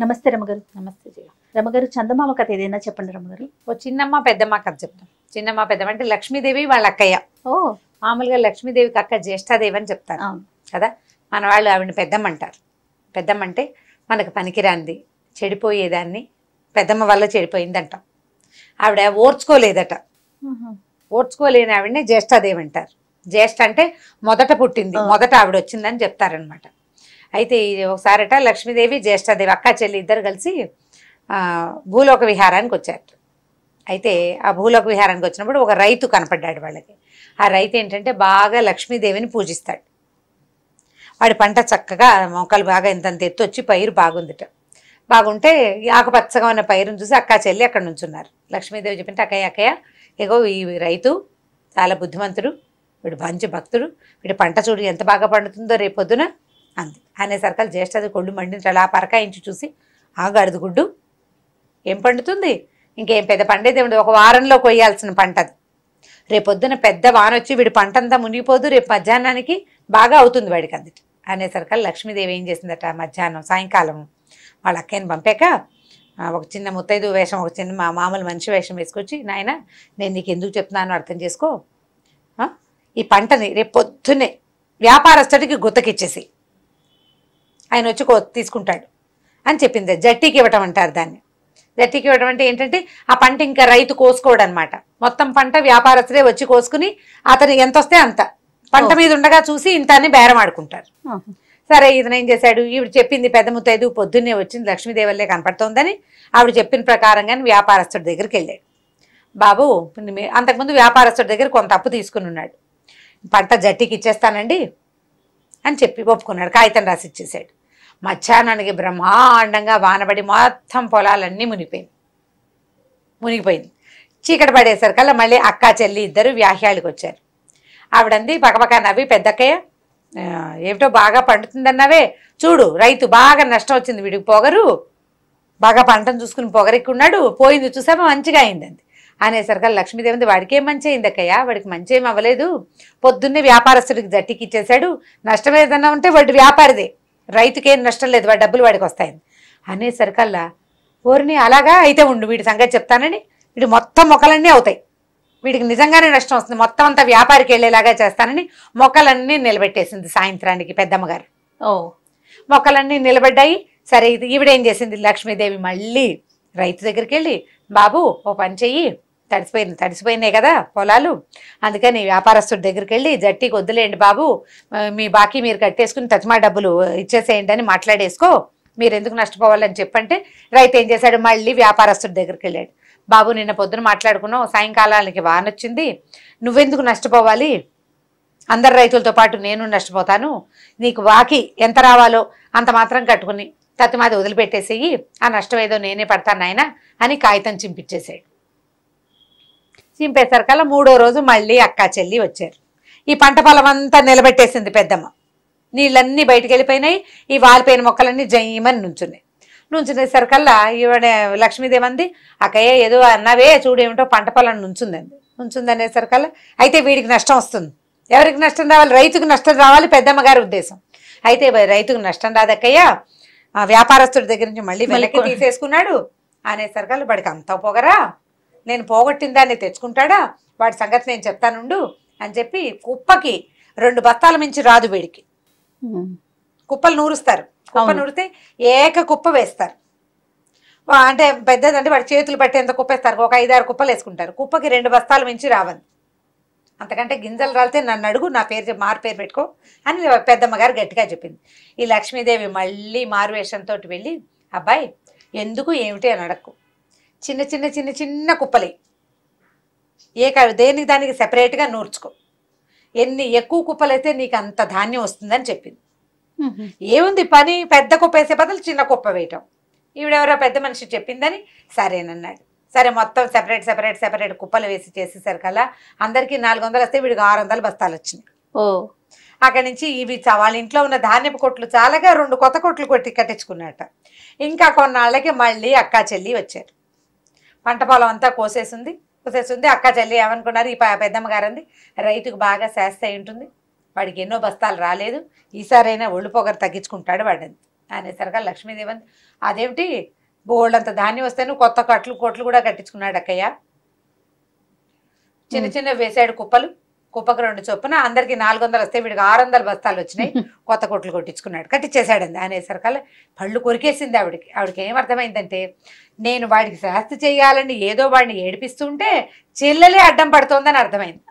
నమస్తే రమగారు. నమస్తే జయ. రమగారు, చందమామ కథ ఏదైనా చెప్పండి రమగారు. ఓ చిన్నమ్మ పెద్దమ్మ కథ చెప్తాం. చిన్నమ్మ పెద్దమ్మ అంటే లక్ష్మీదేవి వాళ్ళ అక్కయ్య. ఓ మామూలుగా లక్ష్మీదేవికి అక్క జ్యేష్ఠాదేవి అని చెప్తారు అవును. కదా. మన వాళ్ళు ఆవిడని పెద్దమ్మ అంటారు. పెద్దమ్మ అంటే మనకు పనికిరాంది, చెడిపోయేదాన్ని పెద్దమ్మ వల్ల చెడిపోయింది అంటాం. ఆవిడ ఓర్చుకోలేదట. ఓర్చుకోలేని ఆవిడని జ్యేష్ఠాదేవి అంటారు. జ్యేష్ఠ అంటే మొదట పుట్టింది, మొదట ఆవిడ వచ్చిందని చెప్తారనమాట. అయితే ఒకసారట లక్ష్మీదేవి జ్యేష్ఠాదేవి అక్క చెల్లి ఇద్దరు కలిసి భూలోక విహారానికి వచ్చారు. అయితే ఆ భూలోక విహారానికి వచ్చినప్పుడు ఒక రైతు కనపడ్డాడు వాళ్ళకి. ఆ రైతు ఏంటంటే బాగా లక్ష్మీదేవిని పూజిస్తాడు. వాడి పంట చక్కగా మొక్కలు బాగా ఇంతంత ఎత్తు వచ్చి పైరు బాగుందిట. బాగుంటే ఆకుపచ్చగా ఉన్న పైరుని చూసి అక్క చెల్లి అక్కడ నుంచున్నారు. లక్ష్మీదేవి చెప్పింటే అక్కయ్య అక్కయ్య ఏగో ఈ రైతు చాలా బుద్ధిమంతుడు, వీడు మంచి భక్తుడు, వీడి పంట చూడు ఎంత బాగా పండుతుందో రేపొద్దున అంది. అనేసరికల్ జ్యేష్ఠది కొళ్ళు మండించి అలా పరకాయించి చూసి ఆగాడుదు గుడ్డు ఏం పండుతుంది, ఇంకేం పెద్ద పండేది ఏమిటి, ఒక వారంలో కొయ్యాల్సిన పంట అది. రేపొద్దున పెద్ద వాన వచ్చి వీడి పంట అంతా మునిగిపోదు, రేపు మధ్యాహ్నానికి బాగా అవుతుంది వాడికి అందుటి. అనేసరికల్ లక్ష్మీదేవి ఏం చేసిందట, మధ్యాహ్నం సాయంకాలం వాళ్ళ అక్కయ్యని పంపాక ఒక చిన్న ముత్తైదు వేషం, ఒక చిన్న మామూలు మనిషి వేషం వేసుకొచ్చి, నాయన నేను నీకు ఎందుకు చెప్తున్నానో అర్థం చేసుకో, ఈ పంటని రేపు పొద్దున్నే వ్యాపారస్తుడికి గుత్తకిచ్చేసి ఆయన వచ్చి తీసుకుంటాడు అని చెప్పింది. జట్టీకి ఇవ్వటం అంటారు దాన్ని. జట్టీకి ఇవ్వడం అంటే ఏంటంటే ఆ పంట ఇంకా రైతు కోసుకోవడం అనమాట. మొత్తం పంట వ్యాపారస్తుడే వచ్చి కోసుకుని అతను ఎంత వస్తే అంత పంట మీద ఉండగా చూసి ఇంత అని బేరం ఆడుకుంటారు. సరే ఇతను ఏం చేశాడు, ఈవిడ చెప్పింది పెద్ద ముత్తైదు పొద్దున్నే వచ్చింది లక్ష్మీదేవల్లే కనపడుతోందని ఆవిడ చెప్పిన ప్రకారంగానే వ్యాపారస్తుడి దగ్గరికి వెళ్ళాడు. బాబు అంతకుముందు వ్యాపారస్తుడి దగ్గర కొంత అప్పు తీసుకుని ఉన్నాడు, పంట జట్టీకి ఇచ్చేస్తానండి అని చెప్పి ఒప్పుకున్నాడు. కాగితం రాసి ఇచ్చేసాడు. మధ్యాహ్నానికి బ్రహ్మాండంగా వానబడి మొత్తం పొలాలన్నీ మునిగిపోయింది. చీకటి పడేసరికల్లా మళ్ళీ అక్క చెల్లి ఇద్దరు వ్యాహ్యాలకు వచ్చారు. ఆవిడంది పక్కపక్క నవ్వి, పెద్దక్కయ్య ఏమిటో బాగా పండుతుందన్నావే, చూడు రైతు బాగా నష్టం వచ్చింది, వీడికి పొగరు బాగా పంటను చూసుకుని పొగరెక్కున్నాడు, పోయింది చూసామా మంచిగా అయిందండి. అనేసరికల్లా లక్ష్మీదేవి వాడికి ఏం మంచి అయింది అక్కయ్య, వాడికి మంచి ఏం అవ్వలేదు, పొద్దున్నే వ్యాపారస్తుడికి జట్టికి ఇచ్చేశాడు, నష్టం ఏదన్నా ఉంటే వాడి వ్యాపారిదే, రైతుకేం నష్టం లేదు, వాడి డబ్బులు వాడికి వస్తాయని. అనేసరికల్లా ఓరిని అలాగా అయితే ఉండు, వీడి సంగతి చెప్తానని వీడు మొత్తం మొక్కలన్నీ అవుతాయి, వీడికి నిజంగానే నష్టం వస్తుంది, మొత్తం అంతా వ్యాపారికి వెళ్ళేలాగా చేస్తానని మొక్కలన్నీ నిలబెట్టేసింది. సాయంత్రానికి పెద్దమ్మగారు మొక్కలన్నీ నిలబడ్డాయి. సరే ఇది ఈవిడేం చేసింది, లక్ష్మీదేవి మళ్ళీ రైతు దగ్గరికి వెళ్ళి, బాబు ఓ పని చెయ్యి, తడిసిపోయినాయి కదా పొలాలు, అందుకని వ్యాపారస్తుడి దగ్గరికి వెళ్ళి జట్టీకి వద్దులేండి బాబు, మీ బాకీ మీరు కట్టేసుకుని తచ్చిమా డబ్బులు ఇచ్చేసేయండి అని మాట్లాడేసుకో, మీరు ఎందుకు నష్టపోవాలని చెప్పంటే రైతు ఏం చేశాడు, మళ్ళీ వ్యాపారస్తుడి దగ్గరికి వెళ్ళాడు. బాబు నిన్న పొద్దున మాట్లాడుకున్నావు, సాయంకాలానికి వానొచ్చింది, నువ్వెందుకు నష్టపోవాలి, అందరు రైతులతో పాటు నేను నష్టపోతాను, నీకు బాకీ ఎంత రావాలో అంత మాత్రం కట్టుకుని తత్తిమాది వదిలిపెట్టేసేయి, ఆ నష్టం ఏదో నేనే పడతాను నాయన అని కాగితం చింపించేసాడు. చింపేసరికల్లా మూడో రోజు మళ్ళీ అక్క చెల్లి వచ్చారు. ఈ పంట పొలం అంతా నిలబెట్టేసింది పెద్దమ్మ, నీళ్ళన్నీ బయటికి వెళ్ళిపోయినాయి, ఈ వాలిపోయిన మొక్కలన్నీ జయమని నుంచునేసరికల్లా ఈవిడ లక్ష్మీదేవి అంది, అక్కయ్య ఏదో అన్నావే చూడేమిటో పంట పొలం నుంచుందనేసరికల్లా అయితే వీడికి నష్టం వస్తుంది, ఎవరికి నష్టం రావాలి, రైతుకు నష్టం రావాలి పెద్దమ్మ గారి ఉద్దేశం. అయితే రైతుకు నష్టం రాదక్కయ్య, వ్యాపారస్తుడి దగ్గర నుంచి మళ్ళీ వెనక్కి తీసేసుకున్నాడు అనేసరికల్లా వాడికి అంతా పొగరా, నేను పోగొట్టిన దాన్ని తెచ్చుకుంటాడా, వాడి సంగతి నేను చెప్తానుండు అని చెప్పి కుప్పకి 2 బస్తాల మించి రాదు వీడికి, కుప్పలు నూరుస్తారు, కుప్ప నూరితే ఏక కుప్ప వేస్తారు, అంటే పెద్దదంటే వాడి చేతులు పట్టేంత కుప్పేస్తారు, ఒక 5-6 కుప్పలు వేసుకుంటారు, కుప్పకి 2 బస్తాల మించి రావండి, అంతకంటే గింజలు రాలితే నన్ను అడుగు, నా పేరు మారు పేరు పెట్టుకో అని పెద్దమ్మగారు గట్టిగా చెప్పింది. ఈ లక్ష్మీదేవి మళ్ళీ మారువేషంతో వెళ్ళి, అబ్బాయి ఎందుకు ఏమిటి అని అడక్కు, చిన్న చిన్న చిన్న చిన్న కుప్పలే దేనికి దానికి సెపరేట్గా నూర్చుకో, ఎన్ని ఎక్కువ కుప్పలైతే నీకు అంత ధాన్యం వస్తుందని చెప్పింది. ఏముంది పని, పెద్ద కుప్ప వేసే బదులు చిన్న కుప్ప వేయటం, ఈవిడెవరో పెద్ద మనిషి చెప్పిందని సరేనన్నాడు. సరే మొత్తం సెపరేట్ కుప్పలు వేసి చేసేసరికల్లా అందరికీ 400 వస్తే వీడికి 600 బస్తాలు వచ్చినాయి. అక్కడి నుంచి ఇవి వాళ్ళ ఇంట్లో ఉన్న ధాన్యపు కొట్లు చాలగా 2 కొత్త కొట్లు కట్టించుకున్నట్ట. ఇంకా కొన్నాళ్ళకి మళ్ళీ అక్క చెల్లి వచ్చారు. పంట పొలం అంతా కోసేసింది. అక్క చెల్లి ఏమనుకున్నారు, ఈ పెద్దమ్మ గారు అంది, రైతుకు బాగా శాస్తి అయి ఉంటుంది, వాడికి ఎన్నో బస్తాలు రాలేదు, ఈసారైనా ఒళ్ళు పొగరు తగ్గించుకుంటాడు వాడని. అనేసరిగా లక్ష్మీదేవి అంది, అదేమిటి బోల్డంత ధాన్యం వస్తే నువ్వు కొత్త కొట్లు కూడా కట్టించుకున్నాడు అక్కయ్య. చిన్న చిన్న వేసాడు కుప్పకు 2 చొప్పున, అందరికి 400 వస్తే వీడికి 600 బస్తాలు వచ్చినాయి, కొత్త కొట్లు కొట్టించుకున్నాడు, కట్టించేశాడండి అనేసరికల్లా పళ్ళు కొరికేసింది ఆవిడకి ఏమర్థమైందంటే, నేను వాడికి శాస్తి చేయాలని ఏదో వాడిని ఏడిపిస్తుంటే చెల్లెలే అడ్డం పడుతోందని అర్థమైంది.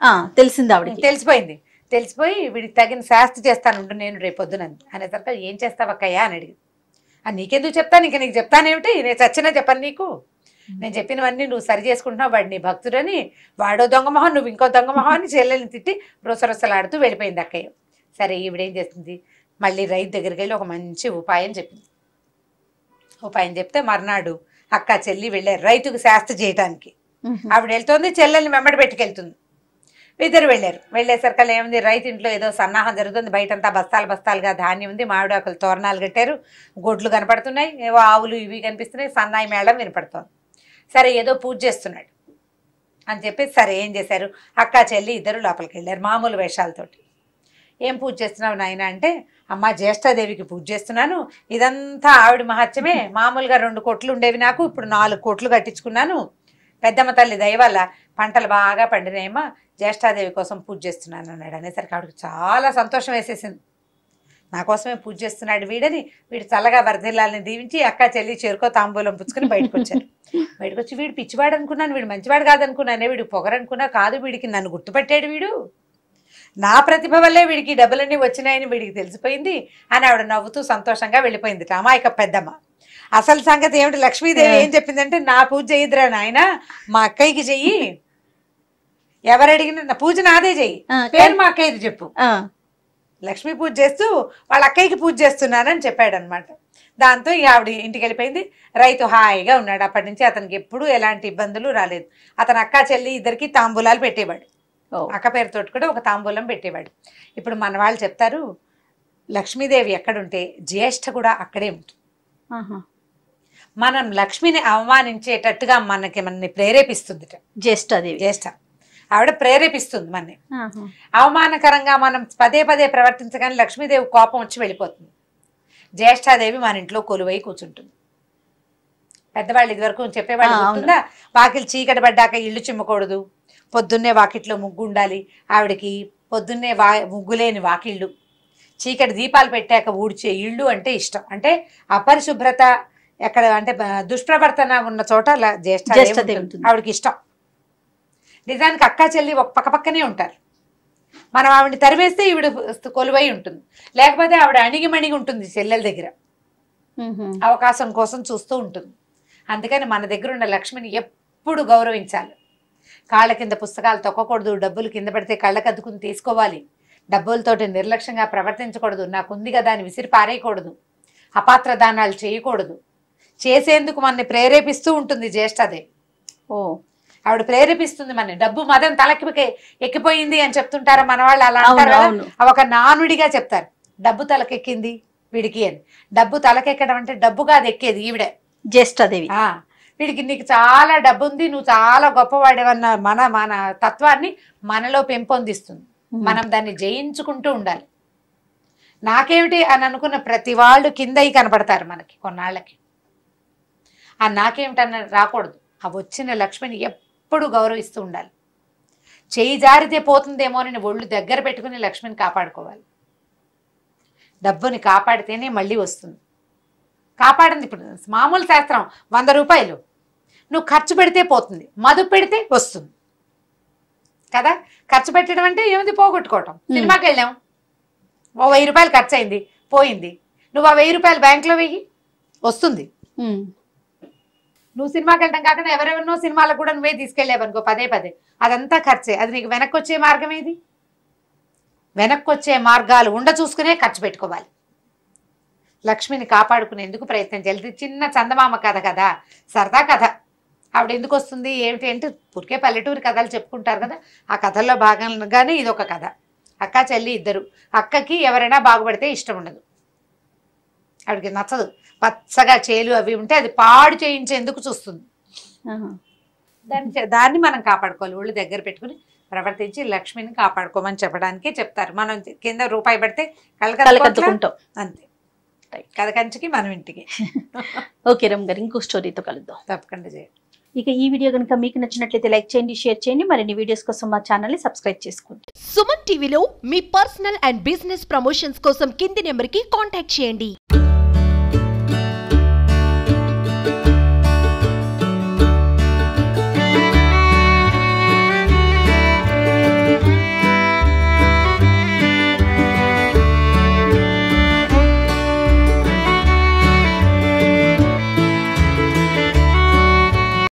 తెలిసింది ఆవిడకి, తెలిసిపోయి వీడికి తగిన శాస్తి చేస్తాను నేను రేపొద్దున అనేసరికి ఏం చేస్తావక్కయ్యా అని అడిగింది. నీకెందుకు చెప్తాను, ఇంక నీకు చెప్తానేమిటి, నేను చచ్చినా చెప్పను నీకు, నేను చెప్పినవన్నీ నువ్వు సరి చేసుకుంటున్నావు, వాడు నీ భక్తుడని, వాడో దొంగమొహం నువ్వు ఇంకో దొంగమొహం అని చెల్లెల్ని తిట్టి రొసరొసలాడుతూ వెళ్ళిపోయింది అక్కయ్య. సరే ఈవిడేం చేస్తుంది, మళ్ళీ రైతు దగ్గరికి వెళ్ళి ఒక మంచి ఉపాయం చెప్పింది. ఉపాయం చెప్తే మర్నాడు అక్క చెల్లి వెళ్ళారు రైతుకు శాస్త్ర చేయటానికి. ఆవిడ వెళ్తుంది, చెల్లెల్ని వెంబడి పెట్టుకెళ్తుంది. ఇద్దరు వెళ్ళేసరికి ఏముంది, రైతు ఇంట్లో ఏదో సన్నాహం జరుగుతుంది, బయటంతా బస్తాలుగా ధాన్యం ఉంది, మామిడాకులు తోరణాలు కట్టారు, గొడ్లు కనపడుతున్నాయి, ఏవో ఆవులు ఇవి కనిపిస్తున్నాయి, సన్నాయి మేళం వినపడుతోంది. సరే ఏదో పూజ చేస్తున్నాడు అని చెప్పి సరే ఏం చేశారు, అక్క చెల్లి ఇద్దరు లోపలికి వెళ్ళారు మామూలు వేషాలతోటి. ఏం పూజ చేస్తున్నావు నాయన అంటే, అమ్మ జ్యేష్ఠాదేవికి పూజ చేస్తున్నాను, ఇదంతా ఆవిడ మహత్యమే, మామూలుగా 2 కోట్లు ఉండేవి నాకు, ఇప్పుడు 4 కోట్లు కట్టించుకున్నాను, పెద్దమ్మ తల్లి దయ వల్ల పంటలు బాగా పండినాయమ్మా, జ్యేష్ఠాదేవి కోసం పూజ చేస్తున్నాను అన్నాడు. అనేసరికి ఆవిడకి చాలా సంతోషం వేసేసింది, నా కోసమే పూజ చేస్తున్నాడు వీడని. వీడు చల్లగా వరదిల్లాలని దీవించి అక్క చెల్లి చేరుకో తాంబూలం పుచ్చుకొని బయటకు వచ్చారు. బయటకు వచ్చి వీడు పిచ్చివాడు అనుకున్నాను, వీడు మంచివాడు కాదనుకున్నానే, వీడు పొగరనుకున్నా, కాదు వీడికి నన్ను గుర్తుపట్టాడు, వీడు నా ప్రతిభ వల్లే వీడికి డబ్బులన్నీ వచ్చినాయని వీడికి తెలిసిపోయింది అని ఆవిడ నవ్వుతూ సంతోషంగా వెళ్ళిపోయింది అమాయక పెద్దమ్మ. అసలు సంగతి ఏమిటి, లక్ష్మీదేవి ఏం చెప్పిందంటే, నా పూజ చేయదురా నాయన, మా అక్కయ్యకి చెయ్యి, ఎవరు అడిగినా నా పూజ నాదే చెయ్యి, పేరు మా అక్కయ్యది చెప్పు, లక్ష్మీ పూజ చేస్తూ వాళ్ళ అక్కయ్యకి పూజ చేస్తున్నానని చెప్పాడు అనమాట. దాంతో ఆవిడ ఇంటికి వెళ్ళిపోయింది. రైతు హాయిగా ఉన్నాడు. అప్పటి నుంచి అతనికి ఎప్పుడూ ఎలాంటి ఇబ్బందులు రాలేదు. అతను అక్క చెల్లి ఇద్దరికి తాంబూలాలు పెట్టేవాడు, అక్క పేరుతో కూడా ఒక తాంబూలం పెట్టేవాడు. ఇప్పుడు మన వాళ్ళు చెప్తారు, లక్ష్మీదేవి ఎక్కడుంటే జ్యేష్ఠ కూడా అక్కడే ఉంటుంది. మనం లక్ష్మిని అవమానించేటట్టుగా మనల్ని ప్రేరేపిస్తుంది జ్యేష్ఠ, ఆవిడ ప్రేరేపిస్తుంది మనని. అవమానకరంగా మనం పదే ప్రవర్తించగానే లక్ష్మీదేవి కోపం వచ్చి వెళ్ళిపోతుంది. జ్యేష్ఠాదేవి మన ఇంట్లో కొలువై కూర్చుంటుంది. పెద్దవాళ్ళు ఇదివరకు చెప్పేవాళ్ళు గుర్తుందా, వాకిలి చీకటి పడ్డాక ఇల్లు చిమ్మకూడదు, పొద్దున్నే వాకిట్లో ముగ్గు ఉండాలి, ఆవిడకి పొద్దున్నే ముగ్గులేని వాకిళ్ళు, చీకటి దీపాలు పెట్టాక ఊడ్చే ఇళ్ళు అంటే ఇష్టం. అంటే అపరిశుభ్రత ఎక్కడ అంటే దుష్ప్రవర్తన ఉన్న చోట జ్యేష్ఠాదేవి ఆవిడకి ఇష్టం. నిజానికి అక్క చెల్లి ఒక పక్కనే ఉంటారు. మనం ఆవిడని తరివేస్తే ఈవిడ కొలువై ఉంటుంది, లేకపోతే ఆవిడ అణిగిమణిగి ఉంటుంది చెల్లెల దగ్గర, అవకాశం కోసం చూస్తూ ఉంటుంది. అందుకని మన దగ్గర ఉన్న లక్ష్మిని ఎప్పుడు గౌరవించాలి. కాళ్ళ కింద పుస్తకాలు తొక్కకూడదు, డబ్బులు కింద పడితే కళ్ళకద్దుకుని తీసుకోవాలి, డబ్బులతోటి నిర్లక్ష్యంగా ప్రవర్తించకూడదు, నాకుంది కదా అని విసిరి పారేయకూడదు, అపాత్ర దానాలు చేయకూడదు. చేసేందుకు మనని ప్రేరేపిస్తూ ఉంటుంది జ్యేష్ఠాదేవి. ఆవిడ ప్రేరేపిస్తుంది మనని. డబ్బు మదం తలకి ఎక్కిపోయింది అని చెప్తుంటారా మన వాళ్ళు, అలా అంటారు, ఒక నానుడిగా చెప్తారు, డబ్బు తలకెక్కింది వీడికి అని. డబ్బు తలకెక్కడం అంటే డబ్బు కాదు ఎక్కేది ఈవిడే, జ్యేష్ఠాదేవి. వీడికి నీకు చాలా డబ్బు ఉంది, నువ్వు చాలా గొప్పవాడేవన్న మన తత్వాన్ని మనలో పెంపొందిస్తుంది. మనం దాన్ని జయించుకుంటూ ఉండాలి. నాకేమిటి అని అనుకున్న ప్రతి వాళ్ళు కిందయి కనపడతారు మనకి కొన్నాళ్ళకి. ఆ నాకేమిటన్న రాకూడదు. ఆ వచ్చిన లక్ష్మిని ఎప్పుడు గౌరవిస్తూ ఉండాలి. చేయి జారితే పోతుందేమో అని ఒళ్ళు దగ్గర పెట్టుకుని లక్ష్మిని కాపాడుకోవాలి. డబ్బుని కాపాడితేనే మళ్ళీ వస్తుంది. కాపాడింది ఇప్పుడు మామూలు శాస్త్రం 100 రూపాయలు నువ్వు ఖర్చు పెడితే పోతుంది, మదుపు పెడితే వస్తుంది కదా. ఖర్చు పెట్టడం అంటే ఏముంది, పోగొట్టుకోవటం. సినిమాకి వెళ్ళాం, ఓ 1000 రూపాయలు ఖర్చు అయింది, పోయింది. నువ్వు ఆ 1000 రూపాయలు బ్యాంకులో వెయ్యి, వస్తుంది. నువ్వు సినిమాకి వెళ్ళడం కాకుండా ఎవరెవరినో సినిమాలకు కూడా నువ్వే తీసుకెళ్ళావనుకో, పదే అదంతా ఖర్చే. అది నీకు వెనక్కి వచ్చే మార్గం ఏది? వెనక్కి వచ్చే మార్గాలు చూసుకునే ఖర్చు పెట్టుకోవాలి. లక్ష్మిని కాపాడుకునేందుకు ప్రయత్నం చేయాలి. చిన్న చందమామ కథ కదా, సరదా కథ. ఆవిడ ఎందుకు వస్తుంది ఏమిటి అంటే, ఊరికే పల్లెటూరు కథలు చెప్పుకుంటారు కదా, ఆ కథల్లో భాగంగానే ఇదొక కథ. అక్క చెల్లి ఇద్దరు. అక్కకి ఎవరైనా బాగుపడితే ఇష్టం ఉండదు, ఆవిడకి నచ్చదు. పచ్చగా చేలు అవి ఉంటే అది పాడు చేయించేందుకు చూస్తుంది. దాన్ని మనం కాపాడుకోవాలి. ఒళ్ళు దగ్గర పెట్టుకుని ప్రవర్తించి లక్ష్మిని కాపాడుకోమని చెప్పడానికే చెప్తారు. మనం కింద రూపాయి పడితే కళ్ళకద్దుకుంటాం అంతే. ఉంటాయి. కథ కంచికి మనం ఇంటికి. ఓకే రమ్ గారు, ఇంకో స్టోరీతో కలుద్దాం. తప్పకుండా చేయండి. ఇక ఈ వీడియో కనుక మీకు నచ్చినట్లయితే లైక్ చేయండి, షేర్ చేయండి. మరిన్ని వీడియోస్ కోసం మా ఛానల్ని సబ్స్క్రైబ్ చేసుకోండి. సుమన్ టీవీలో మీ పర్సనల్ అండ్ బిజినెస్ ప్రమోషన్స్ కోసం కింది నెంబర్కి కాంటాక్ట్ చేయండి.